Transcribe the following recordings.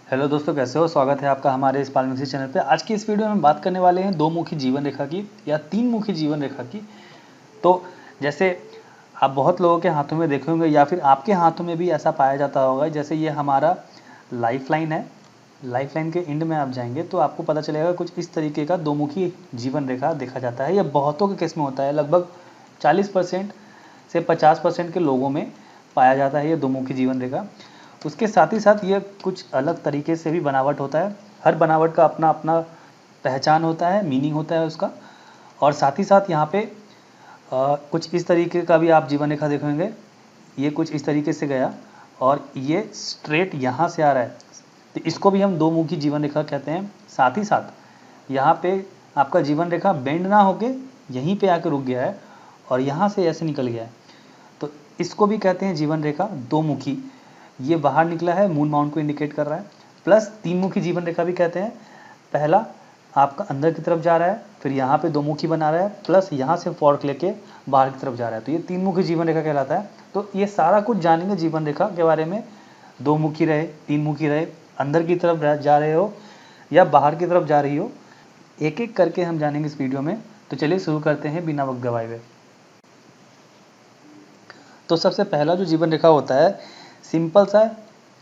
Hello दोस्तों, कैसे हो। स्वागत है आपका हमारे इस पालमिक्सी चैनल पे। आज की इस वीडियो में हम बात करने वाले हैं दो मुखी जीवन रेखा की या तीन मुखी जीवन रेखा की। तो जैसे आप बहुत लोगों के हाथों में देखे होंगे या फिर आपके हाथों में भी ऐसा पाया जाता होगा। जैसे ये हमारा लाइफ लाइन है, लाइफ लाइन के एंड में आप जाएंगे तो आपको पता चलेगा कुछ इस तरीके का दो मुखी जीवन रेखा देखा जाता है। यह बहुतों के केस में होता है, लगभग 40% से 50% के लोगों में पाया जाता है ये दो मुखी जीवन रेखा। उसके साथ ही साथ ये कुछ अलग तरीके से भी बनावट होता है। हर बनावट का अपना अपना पहचान होता है, मीनिंग होता है उसका। और साथ ही साथ यहाँ पे कुछ इस तरीके का भी आप जीवन रेखा देखेंगे। ये कुछ इस तरीके से गया और ये स्ट्रेट यहाँ से आ रहा है, तो इसको भी हम दो मुखी जीवन रेखा कहते हैं। साथ ही साथ यहाँ पे आपका जीवन रेखा बेंड ना होके यहीं पे आके रुक गया है और यहाँ से ऐसे निकल गया है, तो इसको भी कहते हैं जीवन रेखा दो मुखी। ये बाहर निकला है, मून माउंट को इंडिकेट कर रहा है। प्लस तीन मुखी जीवन रेखा भी कहते हैं। पहला आपका अंदर की तरफ जा रहा है, फिर यहाँ पे दो मुखी बना रहा है, प्लस यहाँ से फॉर्क लेके बाहर की तरफ जा रहा है, तो ये तीन मुखी जीवन रेखा कहलाता है। तो ये सारा कुछ जानेंगे जीवन रेखा के बारे में। दो मुखी रहे, तीन मुखी रहे, अंदर की तरफ जा रहे हो या बाहर की तरफ जा रही हो, एक एक करके हम जानेंगे इस वीडियो में। तो चलिए शुरू करते हैं बिना वक्त गवाए हुए। तो सबसे पहला जो जीवन रेखा होता है सिंपल सा,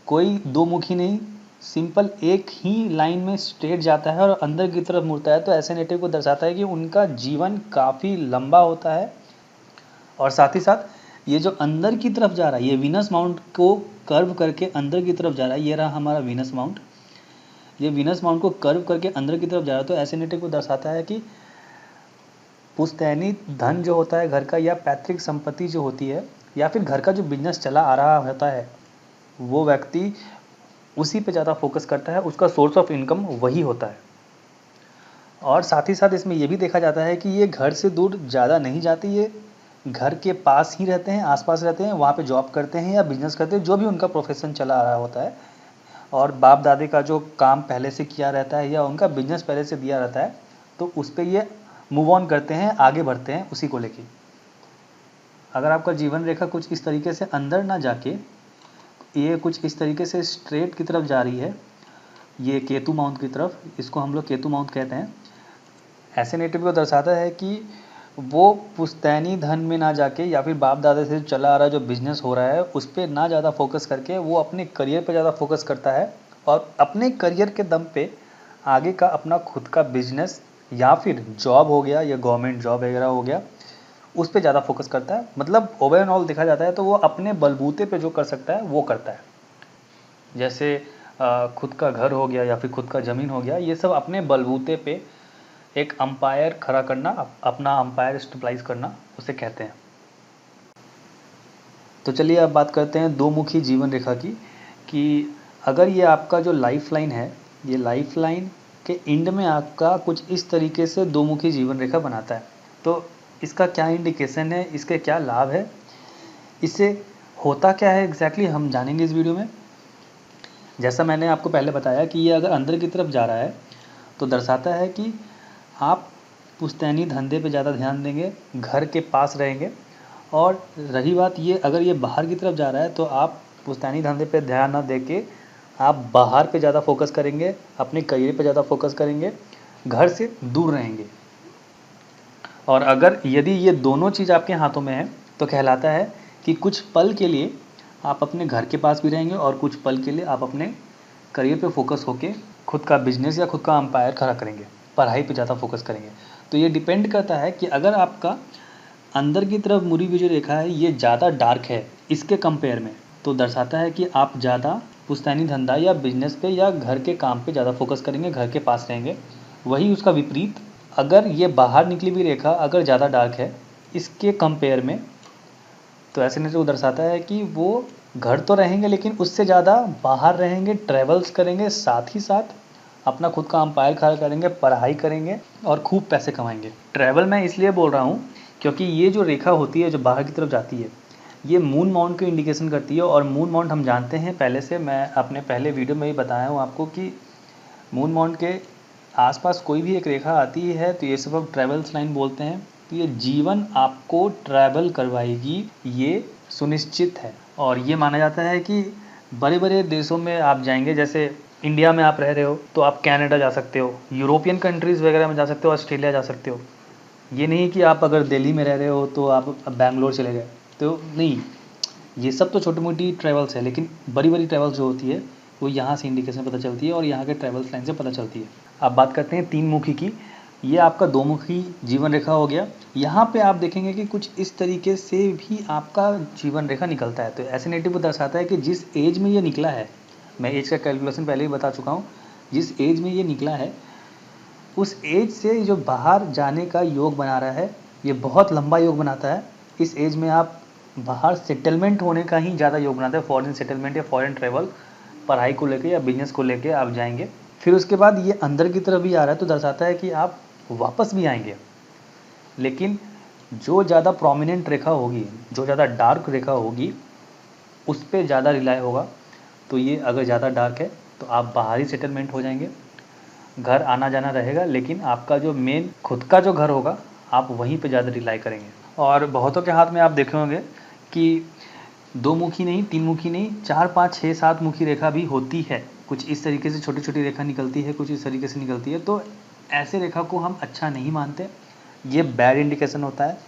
कोई दो मुखी नहीं, सिंपल एक ही लाइन में स्ट्रेट जाता है और अंदर की तरफ मुड़ता है। तो ऐसे नेटिव को दर्शाता है कि उनका जीवन काफ़ी लंबा होता है। और साथ ही साथ ये जो अंदर की तरफ जा रहा है, ये वीनस माउंट को कर्व करके अंदर की तरफ जा रहा है। ये रहा हमारा वीनस माउंट, ये वीनस माउंट को कर्व करके अंदर की तरफ जा रहा है। तो ऐसे नेटिव को दर्शाता है कि पुश्तैनी धन जो होता है घर का, या पैतृक संपत्ति जो होती है, या फिर घर का जो बिजनेस चला आ रहा होता है, वो व्यक्ति उसी पे ज़्यादा फोकस करता है, उसका सोर्स ऑफ इनकम वही होता है। और साथ ही साथ इसमें ये भी देखा जाता है कि ये घर से दूर ज़्यादा नहीं जाती, ये घर के पास ही रहते हैं, आसपास रहते हैं, वहाँ पे जॉब करते हैं या बिजनेस करते हैं, जो भी उनका प्रोफेशन चला आ रहा होता है। और बाप दादे का जो काम पहले से किया रहता है या उनका बिजनेस पहले से दिया रहता है, तो उस पर ये मूव ऑन करते हैं, आगे बढ़ते हैं उसी को लेके। अगर आपका जीवन रेखा कुछ इस तरीके से अंदर ना जाके ये कुछ इस तरीके से स्ट्रेट की तरफ जा रही है, ये केतु माउंट की तरफ, इसको हम लोग केतु माउंट कहते हैं। ऐसे नेटिव को दर्शाता है कि वो पुश्तैनी धन में ना जाके या फिर बाप दादा से चला आ रहा जो बिजनेस हो रहा है उस पर ना ज़्यादा फोकस करके वो अपने करियर पे ज़्यादा फोकस करता है। और अपने करियर के दम पे आगे का अपना खुद का बिजनेस या फिर जॉब हो गया या गवर्नमेंट जॉब वगैरह हो गया, उस पर ज़्यादा फोकस करता है। मतलब ओवरऑल देखा जाता है तो वो अपने बलबूते पे जो कर सकता है वो करता है। जैसे खुद का घर हो गया या फिर खुद का ज़मीन हो गया, ये सब अपने बलबूते पे एक अंपायर खड़ा करना, अपना अंपायर स्टेबलाइज करना, उसे कहते हैं। तो चलिए अब बात करते हैं दो मुखी जीवन रेखा की, कि अगर ये आपका जो लाइफ लाइन है, ये लाइफ लाइन के एंड में आपका कुछ इस तरीके से दो मुखी जीवन रेखा बनाता है, तो इसका क्या इंडिकेशन है, इसके क्या लाभ है, इससे होता क्या है एग्जैक्टली हम जानेंगे इस वीडियो में। जैसा मैंने आपको पहले बताया कि ये अगर अंदर की तरफ जा रहा है तो दर्शाता है कि आप पुश्तैनी धंधे पे ज़्यादा ध्यान देंगे, घर के पास रहेंगे। और रही बात ये, अगर ये बाहर की तरफ जा रहा है तो आप पुश्तैनी धंधे पे ध्यान ना दे के आप बाहर पे ज़्यादा फोकस करेंगे, अपने करियर पे ज़्यादा फोकस करेंगे, घर से दूर रहेंगे। और अगर यदि ये दोनों चीज़ आपके हाथों में है तो कहलाता है कि कुछ पल के लिए आप अपने घर के पास भी रहेंगे और कुछ पल के लिए आप अपने करियर पे फोकस होके खुद का बिजनेस या खुद का अंपायर खड़ा करेंगे, पढ़ाई पे ज़्यादा फोकस करेंगे। तो ये डिपेंड करता है कि अगर आपका अंदर की तरफ मुड़ी हुई जो रेखा है ये ज़्यादा डार्क है इसके कंपेयर में, तो दर्शाता है कि आप ज़्यादा पुश्तैनी धंधा या बिजनेस पे या घर के काम पे ज़्यादा फोकस करेंगे, घर के पास रहेंगे। वही उसका विपरीत, अगर ये बाहर निकली हुई रेखा अगर ज़्यादा डार्क है इसके कंपेयर में, तो ऐसे नेचर को दर्शाता है कि वो घर तो रहेंगे लेकिन उससे ज़्यादा बाहर रहेंगे, ट्रैवल्स करेंगे, साथ ही साथ अपना खुद का अंपायर खड़ा करेंगे, पढ़ाई करेंगे और खूब पैसे कमाएंगे। ट्रैवल मैं इसलिए बोल रहा हूँ क्योंकि ये जो रेखा होती है जो बाहर की तरफ जाती है, ये मून माउंट की इंडिकेशन करती है। और मून माउंट हम जानते हैं पहले से, मैं अपने पहले वीडियो में ही बताया हूँ आपको कि मून माउंट के आसपास कोई भी एक रेखा आती है तो ये सब अब ट्रैवल्स लाइन बोलते हैं। तो ये जीवन आपको ट्रैवल करवाएगी, ये सुनिश्चित है। और ये माना जाता है कि बड़े बड़े देशों में आप जाएंगे, जैसे इंडिया में आप रह रहे हो तो आप कनाडा जा सकते हो, यूरोपियन कंट्रीज़ वगैरह में जा सकते हो, ऑस्ट्रेलिया जा सकते हो। ये नहीं कि आप अगर दिल्ली में रह रहे हो तो आप बैंगलोर चले गए, तो नहीं। ये सब तो छोटी मोटी ट्रैवल्स है, लेकिन बड़ी बड़ी ट्रैवल्स जो होती है वो यहाँ से इंडिकेशन पता चलती है और यहाँ के ट्रैवल्स लाइन से पता चलती है। अब बात करते हैं तीन मुखी की। ये आपका दो मुखी जीवन रेखा हो गया। यहाँ पे आप देखेंगे कि कुछ इस तरीके से भी आपका जीवन रेखा निकलता है। तो ऐसे नेटिव को दर्शाता है कि जिस एज में ये निकला है, मैं एज का कैलकुलेशन पहले ही बता चुका हूँ, जिस एज में ये निकला है उस एज से जो बाहर जाने का योग बना रहा है, ये बहुत लंबा योग बनाता है। इस एज में आप बाहर सेटलमेंट होने का ही ज़्यादा योग बनाता है, फॉरेन सेटलमेंट या फॉरेन ट्रैवल, पढ़ाई को लेके या बिजनेस को लेके आप जाएंगे। फिर उसके बाद ये अंदर की तरफ भी आ रहा है तो दर्शाता है कि आप वापस भी आएंगे, लेकिन जो ज़्यादा प्रोमिनेंट रेखा होगी, जो ज़्यादा डार्क रेखा होगी, उस पर ज़्यादा रिलाई होगा। तो ये अगर ज़्यादा डार्क है तो आप बाहरी सेटलमेंट हो जाएंगे, घर आना जाना रहेगा, लेकिन आपका जो मेन खुद का जो घर होगा आप वहीं पे ज़्यादा रिलाई करेंगे। और बहुतों के हाथ में आप देखे होंगे कि दो मुखी नहीं, तीन मुखी नहीं, 4 5 6 7 मुखी रेखा भी होती है। कुछ इस तरीके से छोटी छोटी रेखा निकलती है, कुछ इस तरीके से निकलती है। तो ऐसे रेखा को हम अच्छा नहीं मानते, ये बैड इंडिकेशन होता है,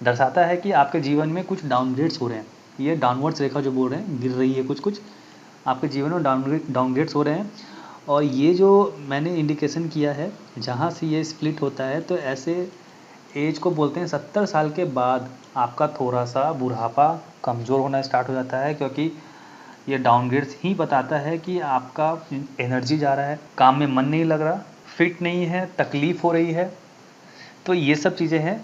दर्शाता है कि आपके जीवन में कुछ डाउनग्रेड्स हो रहे हैं। ये डाउनवर्ड्स रेखा जो बोल रहे हैं, गिर रही है कुछ कुछ आपके जीवन में, डाउनग्रेड्स हो रहे हैं। और ये जो मैंने इंडिकेशन किया है जहाँ से ये स्प्लिट होता है, तो ऐसे एज को बोलते हैं 70 साल के बाद आपका थोड़ा सा बुढ़ापा कमज़ोर होना स्टार्ट हो जाता है, क्योंकि ये डाउनग्रेड्स ही बताता है कि आपका एनर्जी जा रहा है, काम में मन नहीं लग रहा, फिट नहीं है, तकलीफ़ हो रही है। तो ये सब चीज़ें हैं।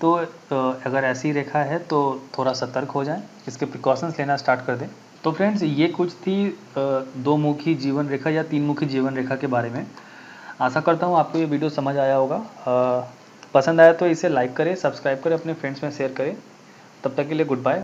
तो अगर ऐसी रेखा है तो थोड़ा सतर्क हो जाएं, इसके प्रिकॉशंस लेना स्टार्ट कर दें। तो फ्रेंड्स, ये कुछ थी दो मुखी जीवन रेखा या तीन मुखी जीवन रेखा के बारे में। आशा करता हूँ आपको ये वीडियो समझ आया होगा। पसंद आया तो इसे लाइक करें, सब्सक्राइब करें, अपने फ्रेंड्स में शेयर करें। तब तक के लिए गुड बाय।